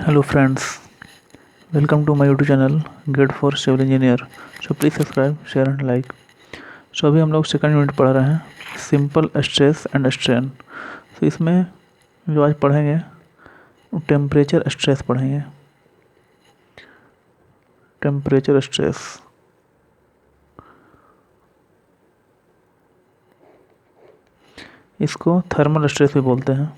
Hello friends, welcome to my YouTube channel Gate for Civil Engineer. So please subscribe, share and like. So अभी हम लोग second unit पढ़ रहे हैं simple stress and strain. तो इसमें जो आज पढ़ेंगे टेम्परेचर स्ट्रेस पढ़ेंगे। टेम्परेचर स्ट्रेस इसको थर्मल स्ट्रेस भी बोलते हैं।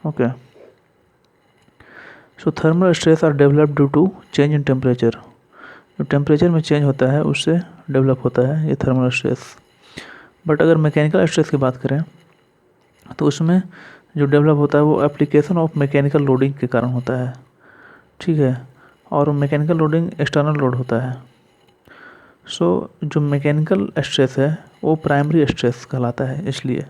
Okay, so thermal stress are developed due to change in temperature. जो टेम्परेचर में चेंज होता है उससे डेवलप होता है ये थर्मल स्ट्रेस। बट अगर मैकेनिकल स्ट्रेस की बात करें तो उसमें जो डेवलप होता है वो एप्लीकेशन ऑफ मैकेनिकल लोडिंग के कारण होता है। ठीक है, और मैकेनिकल लोडिंग एक्सटर्नल लोड होता है। सो जो मैकेनिकल स्ट्रेस है वो प्राइमरी स्ट्रेस कहलाता है, इसलिए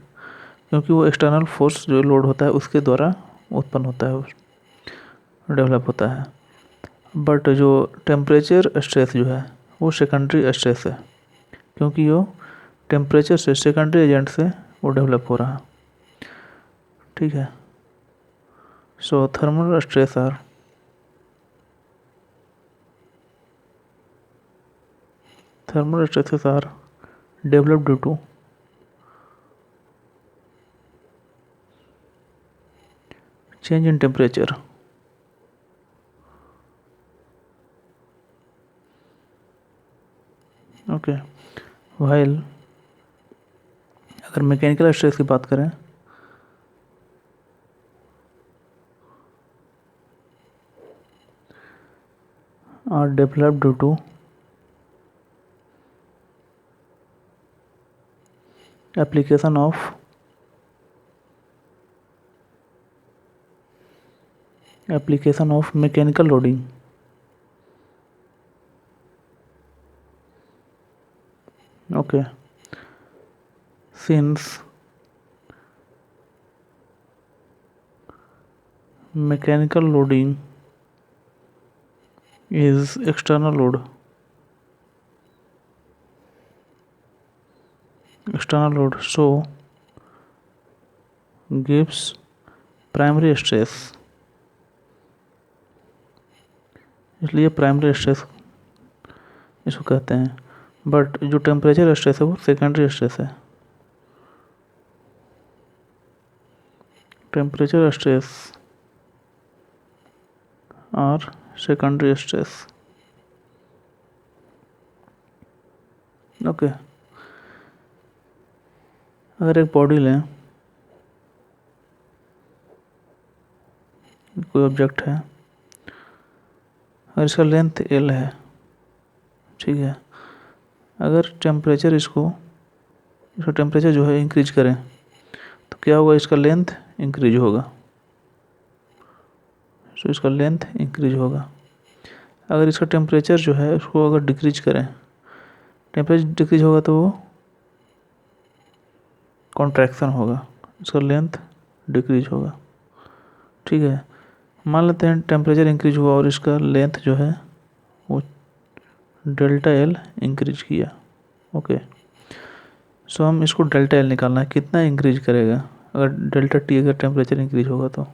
क्योंकि वो एक्सटर्नल फोर्स जो लोड होता है उसके द्वारा उत्पन्न होता है, डेवलप होता है। बट जो टेम्परेचर स्ट्रेस जो है वो सेकेंडरी स्ट्रेस है, क्योंकि वो टेम्परेचर से सेकेंडरी एजेंट से वो डेवलप हो रहा है। ठीक है, so thermal stress are thermal stresses are developed due to change in temperature. Okay, while अगर मैकेनिकल स्ट्रेस की बात करें are developed due to application of mechanical loading. Okay, since mechanical loading is external load, so gives primary stress, इसलिए primary stress इसको कहते हैं। But जो temperature stress है वो सेकेंडरी स्ट्रेस है। टेम्परेचर स्ट्रेस और सेकेंडरी स्ट्रेस। ओके, अगर एक बॉडी लें, कोई ऑब्जेक्ट है और इसका लेंथ L है, ठीक है, अगर इसका टेम्परेचर जो है इंक्रीज करें तो क्या होगा, इसका लेंथ इंक्रीज होगा। सो इसका लेंथ इंक्रीज होगा। अगर इसका टेम्परेचर जो है उसको अगर डिक्रीज करें, टेम्परेचर डिक्रीज होगा तो वो कॉन्ट्रैक्शन होगा, इसका लेंथ डिक्रीज होगा। ठीक है, मान लेते हैं टेम्परेचर इंक्रीज हुआ और इसका लेंथ जो है वो डेल्टा एल इंक्रीज किया। ओके, सो हम इसको डेल्टा एल निकालना है, कितना इंक्रीज करेगा अगर डेल्टा टी अगर टेम्परेचर इंक्रीज होगा तो।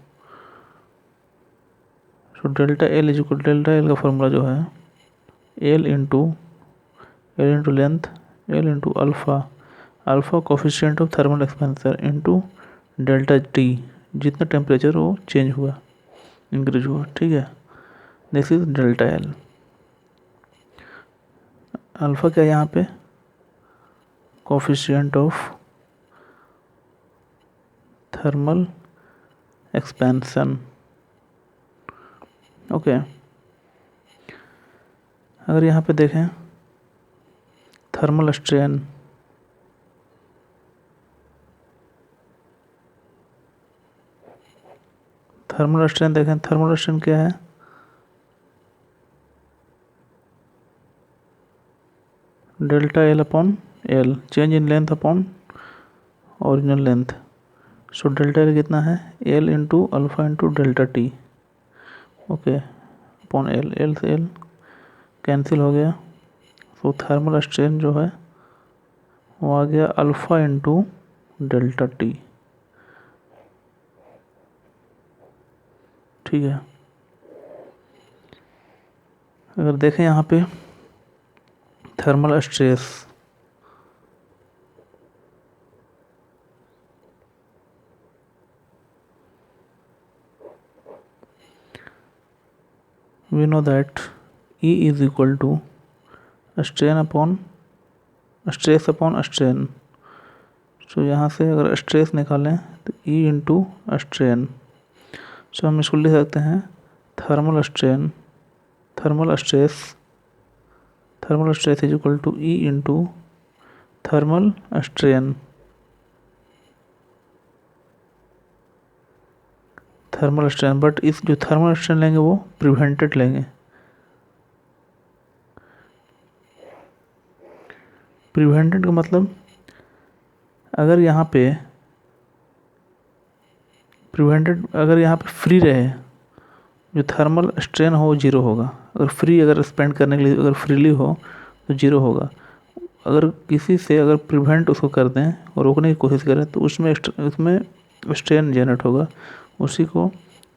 सो डेल्टा एल का फॉर्मूला जो है L into length, L into alpha coefficient of thermal expansion into delta T, जितना टेम्परेचर वो चेंज हुआ, इंक्रीज हुआ। ठीक है, this is delta L. Alpha क्या है यहाँ पे, coefficient of thermal expansion. Okay, अगर यहाँ पे देखें थर्मल स्ट्रेन, देखें थर्मल स्ट्रेन क्या है, delta L upon L, change in length upon original length. So delta L कितना है, L into alpha into delta T. Okay, upon L, L से एल कैंसिल हो गया। सो थर्मल स्ट्रेन जो है वो आ गया अल्फ़ा इंटू डेल्टा टी। ठीक है। अगर देखें यहाँ पे thermal stress, we know that E is equal to stress upon strain. So यहाँ से अगर स्ट्रेस निकालें तो E इंटू स्ट्रेन। सो हम इसको लिख सकते हैं thermal stress is equal to E into thermal strain. But इस जो थर्मल स्ट्रेन लेंगे वो प्रिवेंटेड लेंगे। प्रिवेंटेड का मतलब अगर यहाँ पे फ्री रहे, जो थर्मल स्ट्रेन हो वो जीरो होगा। अगर स्पेंड करने के लिए अगर फ्रीली हो तो जीरो होगा। अगर किसी से अगर प्रिवेंट उसको कर दें और रोकने की कोशिश करें तो उसमें स्ट्रेन जनरेट होगा। उसी को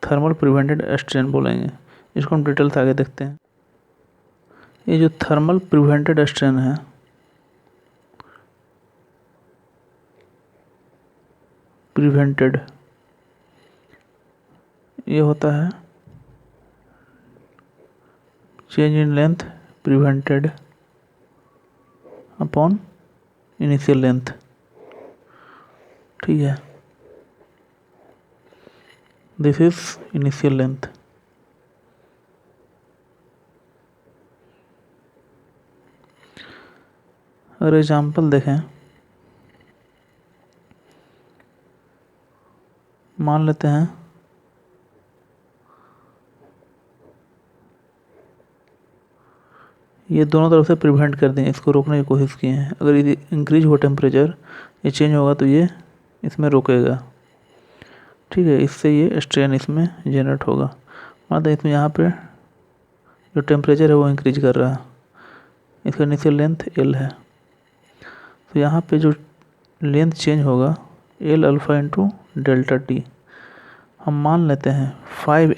थर्मल प्रिवेंटेड स्ट्रेन बोलेंगे। इसको हम डिटेल से आगे देखते हैं। ये जो थर्मल प्रिवेंटेड स्ट्रेन है, ये होता है change in length prevented upon initial length. ठीक है, दिस इज इनिशियल लेंथ। अगर एग्जाम्पल देखें, मान लेते हैं ये दोनों तरफ से प्रिवेंट कर दें, इसको रोकने की कोशिश किए हैं। अगर ये इंक्रीज हो टेम्परेचर, ये चेंज होगा तो ये इसमें रोकेगा। ठीक है, इससे ये स्ट्रेन इसमें जनरेट होगा। मतलब इसमें यहाँ पे जो टेम्परेचर है वो इंक्रीज कर रहा है, इसका इनिशियल लेंथ L है। तो यहाँ पे जो लेंथ चेंज होगा L alpha into delta T। हम मान लेते हैं 5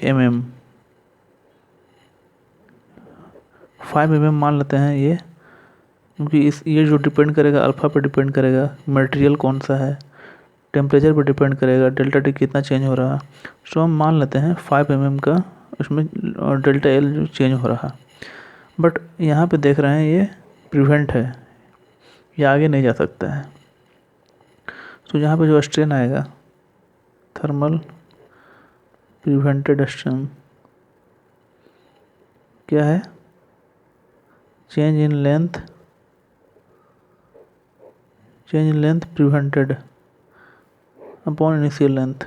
mm मान लेते हैं ये, क्योंकि ये जो डिपेंड करेगा अल्फ़ा पे डिपेंड करेगा, मटेरियल कौन सा है, टेम्परेचर पे डिपेंड करेगा, डेल्टा T कितना चेंज हो रहा है। सो हम मान लेते हैं 5 mm का उसमें डेल्टा L जो चेंज हो रहा है। बट यहाँ पे देख रहे हैं ये प्रिवेंट है, ये आगे नहीं जा सकता है। तो यहाँ पे जो स्ट्रेन आएगा थर्मल प्रिवेंटेड स्ट्रेन क्या है, change in length prevented upon initial length.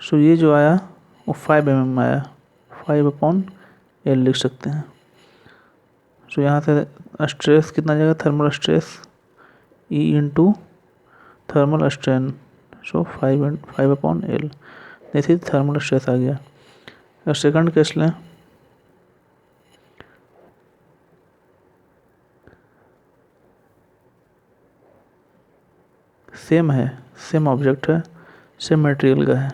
So ये जो आया वो 5 mm आया, 5 अपॉन L लिख सकते हैं। सो यहाँ से स्ट्रेस कितना जाएगा, thermal stress E into thermal strain. So 5 upon L, जैसे थर्मल स्ट्रेस आ गया। अगर सेकंड केस लें, सेम ऑब्जेक्ट है, सेम मटेरियल का है,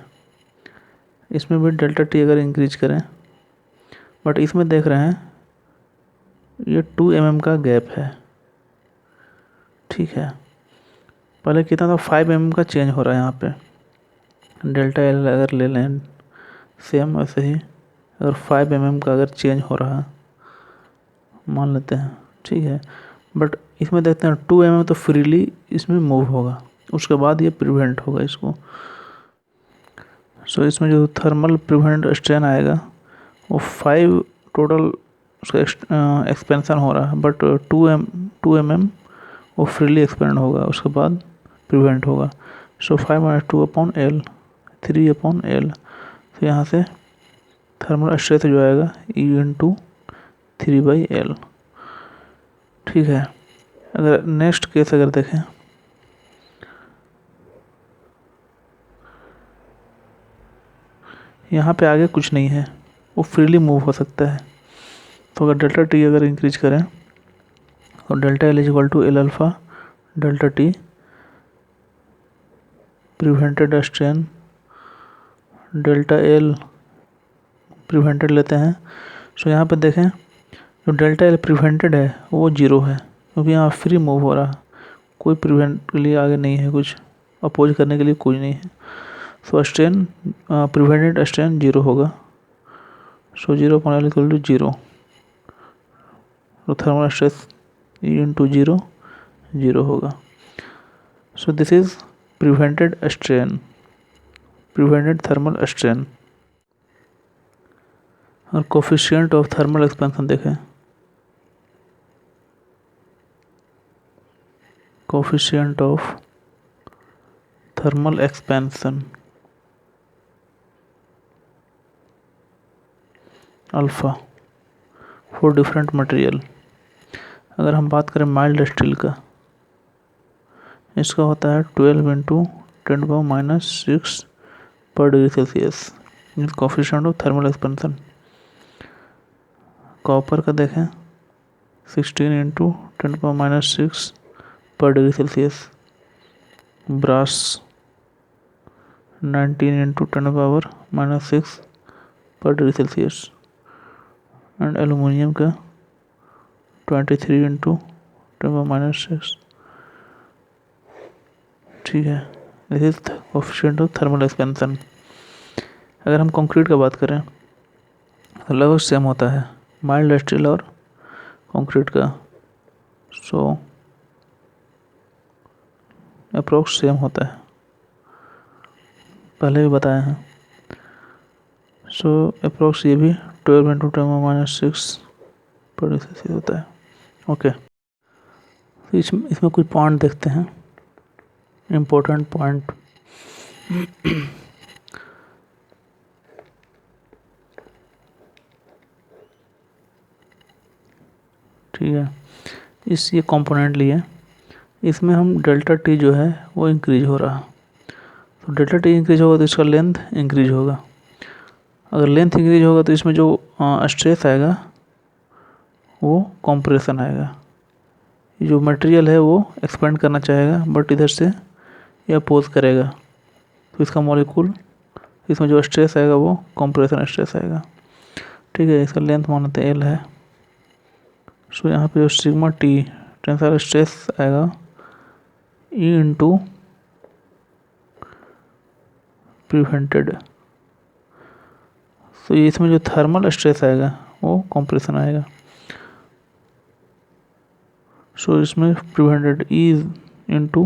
इसमें भी डेल्टा T अगर इंक्रीज करें, बट इसमें देख रहे हैं ये 2 mm का गैप है। ठीक है, पहले कितना था, 5 mm का चेंज हो रहा है यहाँ पे। डेल्टा L अगर ले लें सेम वैसे ही, अगर 5 mm का अगर चेंज हो रहा है मान लेते हैं, ठीक है। बट इसमें देखते हैं 2 mm तो फ्रीली इसमें मूव होगा, उसके बाद ये प्रिवेंट होगा इसको। सो इसमें जो थर्मल प्रिवेंट स्ट्रेन आएगा वो 5 टोटल उसका एक्सपेंशन हो रहा है, बट 2 mm वो फ्रीली एक्सपेंड होगा, उसके बाद प्रिवेंट होगा। सो 5 - 2 अपॉन L, 3 अपॉन L। तो यहाँ से थर्मल स्ट्रेस जो आएगा E इंटू 3/L। ठीक है, अगर नेक्स्ट केस अगर देखें, यहाँ पे आगे कुछ नहीं है, वो फ्रीली मूव हो सकता है। तो अगर डेल्टा T अगर इंक्रीज करें तो delta L is equal to L alpha delta T prevented strain delta L prevented लेते हैं। सो यहाँ पे देखें जो डेल्टा एल प्रिवेंटेड है वो 0 है, क्योंकि यहाँ फ्री मूव हो रहा है, कोई प्रिवेंट के लिए आगे नहीं है, कुछ अपोज करने के लिए कोई नहीं है। सो स्ट्रेन प्रिवेंटेड स्ट्रेन 0 होगा। सो 0 अपॉन एल इक्वल टू 0। तो थर्मल स्ट्रेस E इंटू 0 0 होगा। So this is prevented strain, prevented thermal strain. और कोफिशिएंट ऑफ थर्मल एक्सपेंशन देखें, coefficient of thermal expansion alpha for different material. अगर हम बात करें mild steel का, इसका होता है 12 इंटू 10⁻⁻6 पर degree Celsius, coefficient of thermal expansion. Copper का देखें 16 इंटू 10⁻⁻6 पर डिग्री सेल्सियस। ब्रास 19 इंटू 10⁻⁻6 पर डिग्री सेल्सियस। एंड एलुमिनियम का 23 इंटू 10⁻�6। ठीक है, this is coefficient of thermal expansion. अगर हम कंक्रीट का बात करें तो लगभग सेम होता है माइल्ड स्टील और कंक्रीट का। सो अप्रोक्स सेम होता है, पहले भी बताया है। सो अप्रोक्स ये भी 12 इंटू 10⁻⁶ पर से होता है। ओके, तो इसमें कुछ पॉइंट देखते हैं, इम्पोर्टेंट पॉइंट। ठीक है, ये कंपोनेंट लिए, इसमें हम डेल्टा टी जो है वो इंक्रीज हो रहा है। तो डेल्टा टी इंक्रीज होगा तो इसका लेंथ इंक्रीज होगा। अगर लेंथ इंक्रीज होगा तो इसमें जो स्ट्रेस आएगा वो कंप्रेशन आएगा। ये जो मटेरियल है वो एक्सपेंड करना चाहेगा, बट इधर से ये अपोज करेगा, तो इसका मॉलिक्यूल, इसमें जो स्ट्रेस आएगा वो कंप्रेशन स्ट्रेस आएगा। ठीक है, इसका लेंथ मानते एल है। सो यहाँ पे जो सिग्मा टी टेंसाइल स्ट्रेस आएगा E इंटू प्रिवेंटेड। तो इसमें जो थर्मल स्ट्रेस आएगा वो कंप्रेशन आएगा। सो इसमें प्रिवेंटेड E इंटू,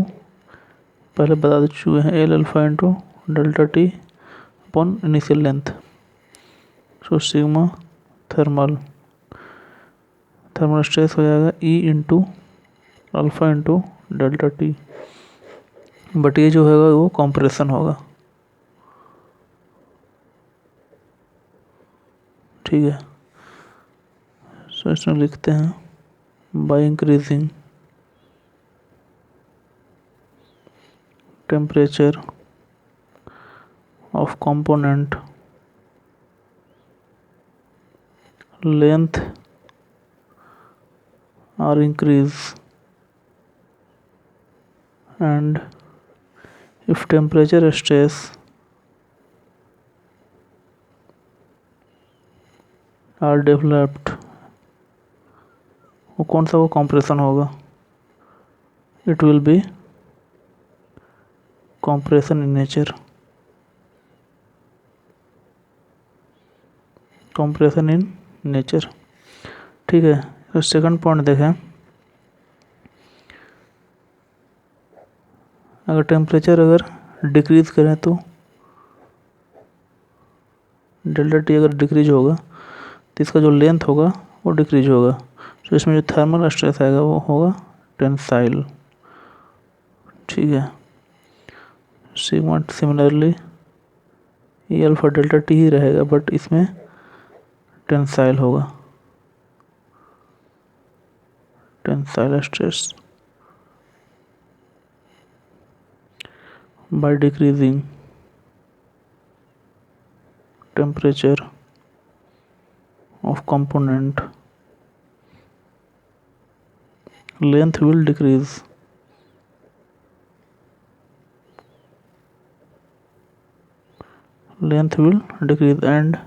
पहले बता चुके हैं, L alpha into delta T upon initial length. So sigma thermal stress हो जाएगा E into alpha into delta T, but ये जो होगा वो कंप्रेशन होगा। ठीक है, सो इसमें लिखते हैं by increasing temperature of component length are increase and if temperature stress are developed, वो कौन सा वो कंप्रेशन होगा, it will be compression in nature, compression in nature. ठीक है, तो सेकंड पॉइंट देखें, अगर टेम्परेचर अगर डिक्रीज करें तो डेल्टा टी अगर डिक्रीज होगा तो इसका जो लेंथ होगा वो डिक्रीज होगा। तो इसमें जो थर्मल स्ट्रेस आएगा वो होगा टेंसाइल। ठीक है, सिग्मा सिमिलरली ये अल्फा डेल्टा टी ही रहेगा, बट इसमें टेंसाइल होगा, tensile stress by decreasing temperature of component length will decrease, and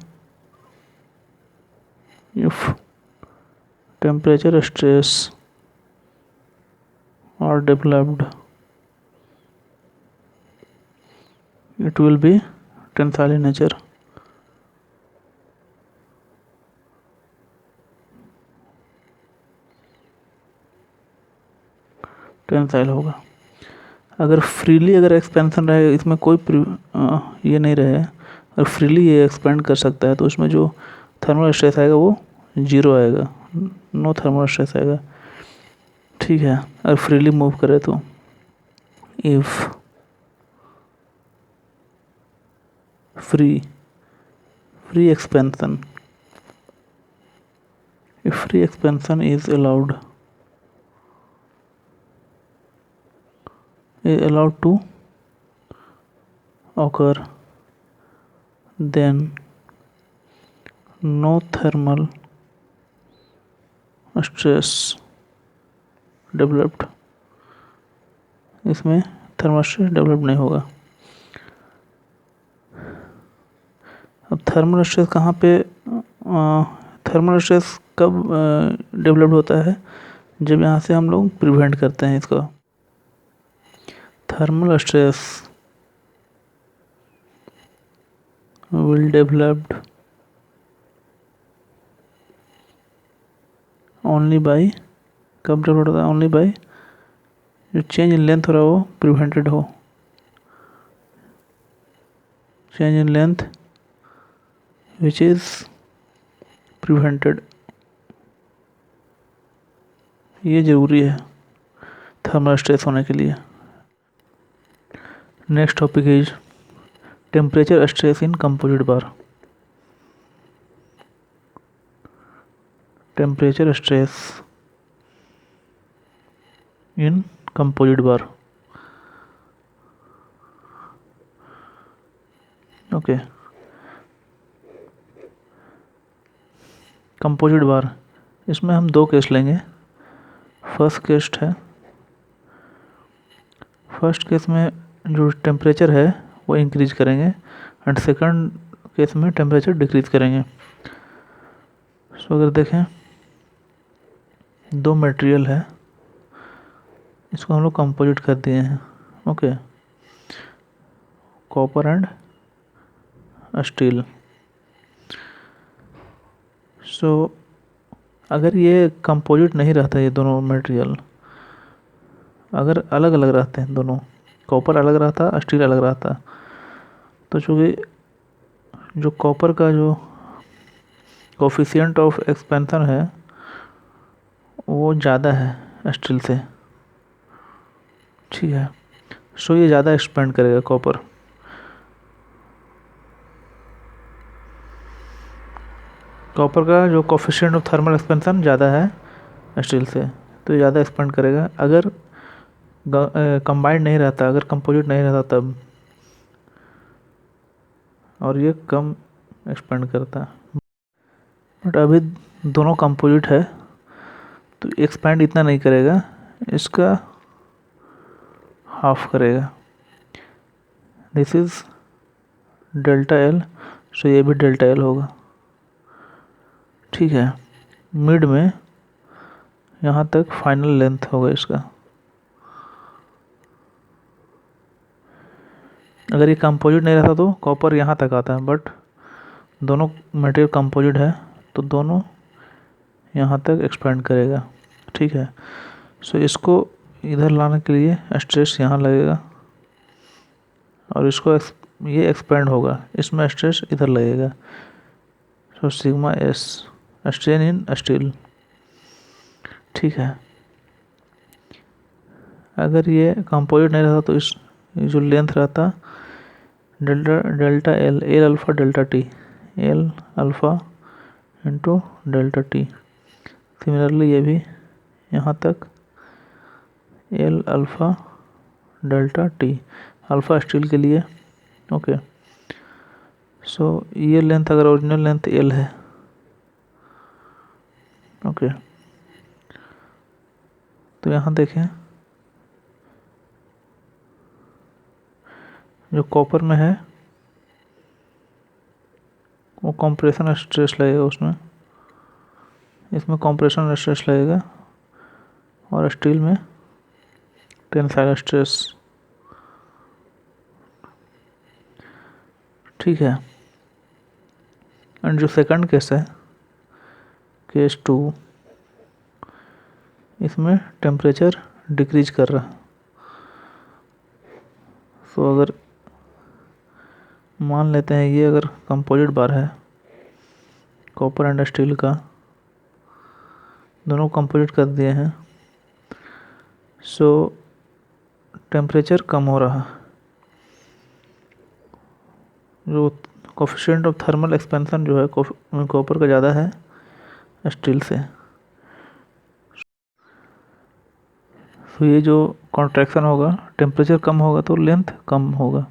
temperature stress are developed, it will be tensile in nature. Tensile होगा। अगर फ्रीली अगर expansion रहे, इसमें कोई ये नहीं रहे, और फ्रीली ये एक्सपेंड कर सकता है, तो उसमें जो थर्मल स्ट्रेस आएगा वो 0 आएगा, नो थर्मल स्ट्रेस आएगा। ठीक है, अगर फ्रीली मूव करे तो if free expansion is allowed to occur, then no thermal stress developed, इसमें थर्मल स्ट्रेस डेवलप नहीं होगा। अब थर्मल स्ट्रेस कहाँ पे, थर्मल स्ट्रेस कब डेवलप होता है, जब यहाँ से हम लोग प्रिवेंट करते हैं इसको। Thermal stress will developed only by, कब डेवलप होता है, ओनली बाई जो चेंज इन लेंथ हो रहा है वो प्रिवेंटेड हो, change in length which is prevented, ये ज़रूरी है थर्मल स्ट्रेस होने के लिए। Next topic is temperature stress in composite bar. Temperature stress in composite bar. Okay, composite bar, इसमें हम दो केस लेंगे। फर्स्ट केस में जो टेम्परेचर है वो इंक्रीज करेंगे, एंड सेकंड केस में टेम्परेचर डिक्रीज करेंगे। सो अगर देखें, दो मटेरियल है, इसको हम लोग कंपोजिट कर दिए हैं। Okay, copper and steel. So अगर ये कंपोजिट नहीं रहता, ये दोनों मटेरियल अगर अलग अलग रहते हैं, दोनों कॉपर अलग रहता, स्टील अलग रहता, तो चूँकि जो कॉपर का जो कोफिशिएंट ऑफ एक्सपेंशन है वो ज़्यादा है स्टील से। ठीक है, सो ये ज़्यादा एक्सपेंड करेगा कॉपर। कॉपर का जो कोफिशिएंट ऑफ थर्मल एक्सपेंशन ज़्यादा है स्टील से, तो ये ज़्यादा एक्सपेंड करेगा। अगर कंबाइंड नहीं रहता, अगर कंपोजिट नहीं रहता तब, और ये कम एक्सपेंड करता। बट अभी दोनों कंपोजिट है तो एक्सपेंड इतना नहीं करेगा, इसका हाफ करेगा। दिस इज़ डेल्टा एल, सो ये भी डेल्टा एल होगा। ठीक है, मिड में यहाँ तक फाइनल लेंथ होगा इसका। अगर ये कंपोजिट नहीं रहता तो कॉपर यहाँ तक आता है, बट दोनों मटेरियल कंपोजिट है तो दोनों यहाँ तक एक्सपेंड करेगा। ठीक है, सो इसको इधर लाने के लिए स्ट्रेस यहाँ लगेगा, और इसको ये एक्सपेंड होगा, इसमें स्ट्रेस इधर लगेगा। So sigma S, strain in steel. ठीक है, अगर ये कंपोजिट नहीं रहता तो इस जो लेंथ रहता delta L, L alpha delta T, L alpha into delta T. Similarly ये भी यहाँ तक L alpha delta T, alpha steel के लिए। ओके, सो ये लेंथ अगर ओरिजिनल लेंथ एल है, ओके, तो यहाँ देखें जो कॉपर में है वो कंप्रेशन स्ट्रेस लगेगा उसमें इसमें कंप्रेशन स्ट्रेस लगेगा और स्टील में टेंसाइल स्ट्रेस। ठीक है। एंड जो सेकंड केस है, केस 2, इसमें टेम्परेचर डिक्रीज कर रहा है। तो अगर मान लेते हैं ये अगर कंपोजिट बार है, कॉपर एंड स्टील का, दोनों कंपोजिट कर दिए हैं, सो टेम्परेचर कम हो रहा, जो कोफिशिएंट ऑफ थर्मल एक्सपेंशन जो है कॉपर का ज़्यादा है स्टील से। तो ये जो कॉन्ट्रैक्शन होगा, टेम्परेचर कम होगा तो लेंथ कम होगा।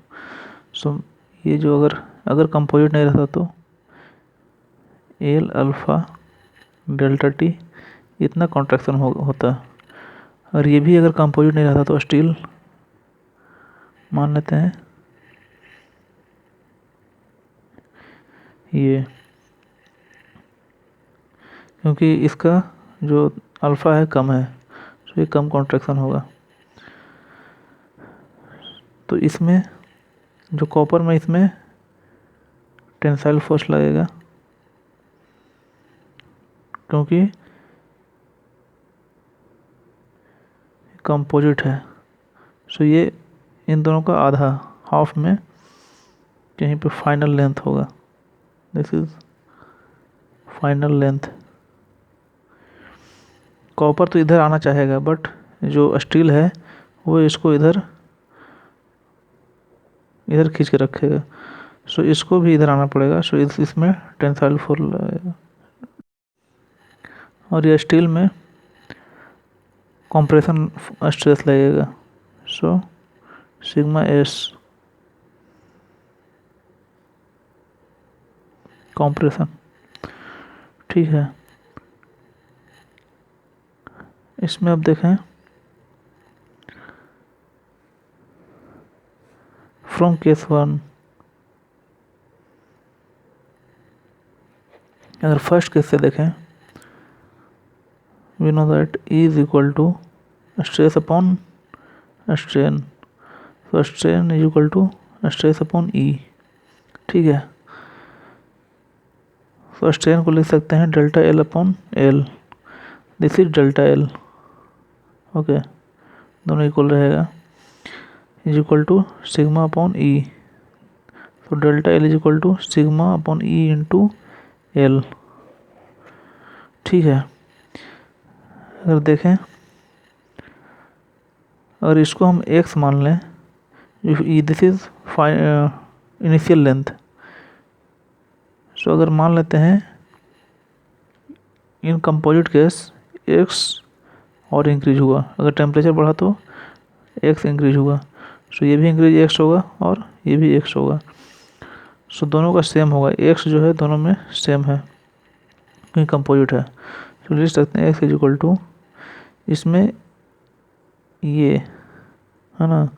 सो ये जो अगर कंपोजिट नहीं रहता तो एल अल्फ़ा डेल्टा टी इतना कॉन्ट्रैक्शन होता। और ये भी अगर कंपोजिट नहीं रहता तो स्टील मान लेते हैं ये, क्योंकि इसका जो अल्फ़ा है कम है, तो ये कम कॉन्ट्रैक्शन होगा। तो इसमें जो कॉपर में इसमें टेंसाइल फोर्स लगेगा, क्योंकि कंपोजिट है। सो ये इन दोनों का आधा, हाफ में कहीं पे फाइनल लेंथ होगा। This is final length. Copper तो इधर आना चाहेगा, बट जो स्टील है वो इसको इधर खींच के रखेगा। सो इसको भी इधर आना पड़ेगा। सो इसमें टेंसाइल फोर्स लगेगा। और ये स्टील में कंप्रेशन स्ट्रेस लगेगा। So sigma S compression. ठीक है। इसमें अब देखें, फ्रॉम केस 1, अगर फर्स्ट केस से देखें, we know that E is equal to stress upon strain. तो strain is equal to stress upon E। ठीक है। तो स्ट्रेन को लिख सकते हैं delta L upon L। This is delta L। Okay, दोनों इक्वल रहेगा, is equal to sigma upon E। तो delta L is equal to sigma upon E into L। ठीक है। अगर देखें, अगर इसको हम x मान लें, दिस इज इनिशियल लेंथ। सो अगर मान लेते हैं इन कंपोजिट केस x और इंक्रीज हुआ, अगर टेम्परेचर बढ़ा तो x इंक्रीज हुआ। सो ये भी इंक्रीज x होगा और ये भी x होगा। सो दोनों का सेम होगा, x जो है दोनों में सेम है क्योंकि कंपोजिट है। तो लिख सकते हैं x इज इक्वल टू, इसमें ये है ना।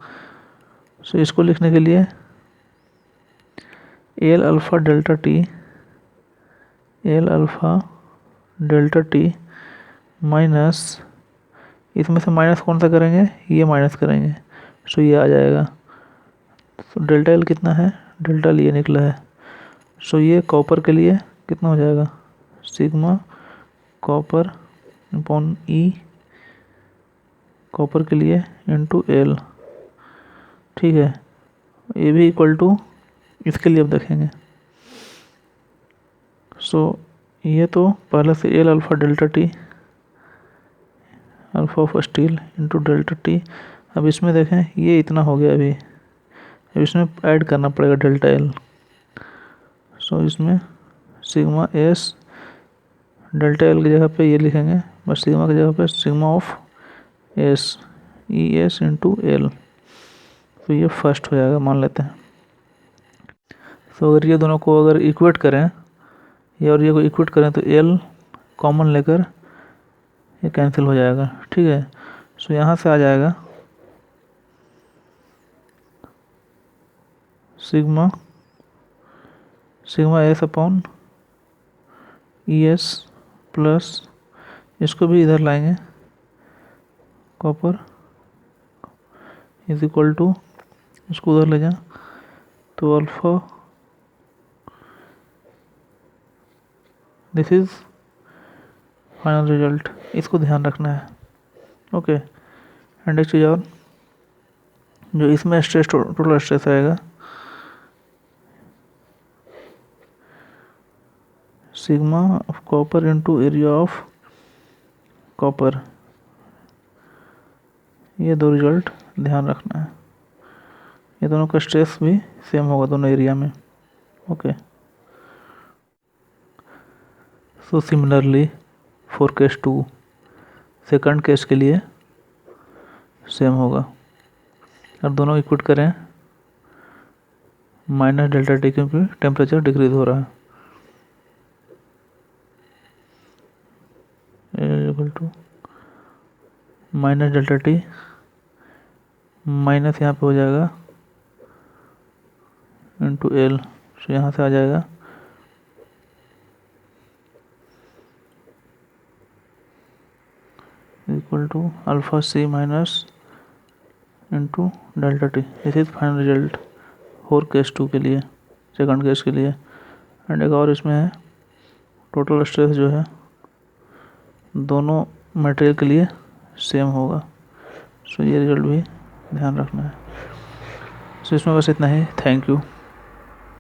सो इसको लिखने के लिए L alpha delta T, L alpha delta T minus, इसमें से माइनस कौन सा करेंगे, ये माइनस करेंगे। सो ये आ जाएगा। तो डेल्टा एल कितना है, डेल्टा एल ये निकला है। सो ये कॉपर के लिए कितना हो जाएगा, सिग्मा कॉपर अपॉन ई, कॉपर के लिए इंटू एल। ठीक है। ये भी इक्वल टू, इसके लिए अब देखेंगे। सो ये तो पहले से L alpha delta T, alpha of steel into delta T. अब इसमें देखें ये इतना हो गया अभी, अब इसमें ऐड करना पड़ेगा डेल्टा एल। सो इसमें सिग्मा एस, डेल्टा एल की जगह पे ये लिखेंगे, बस सिग्मा की जगह पे sigma of S, E S into L. तो ये फर्स्ट हो जाएगा मान लेते हैं। तो अगर ये दोनों को अगर इक्वेट करें, ये और ये को इक्वेट करें, तो एल कॉमन लेकर ये कैंसिल हो जाएगा। ठीक है। सो यहाँ से आ जाएगा sigma S upon E S plus इसको भी इधर लाएंगे, कॉपर इज इक्वल टू, इसको उधर ले जाए तो alpha, this is final result, इसको ध्यान रखना है। ओके, एंड एक चीज़ और, जो इसमें स्ट्रेस, टोटल स्ट्रेस आएगा sigma of copper into area of copper, ये दो रिजल्ट ध्यान रखना है। ये दोनों का स्ट्रेस भी सेम होगा दोनों एरिया में। Okay, so similarly for case 2, second case के लिए सेम होगा। अब दोनों इक्विट करें माइनस डेल्टा टी, क्योंकि टेम्परेचर डिक्रीज हो रहा है, equal to minus delta T, minus यहाँ पे हो जाएगा इंटू एल, तो यहाँ से आ जाएगा equal to alpha C minus into delta T. This is final result for case 2 के लिए, सेकंड केस के लिए। एंड एक और इसमें है, टोटल स्ट्रेस जो है दोनों मटेरियल के लिए सेम होगा। सो ये रिजल्ट भी ध्यान रखना है। सो इसमें बस इतना ही। Thank you.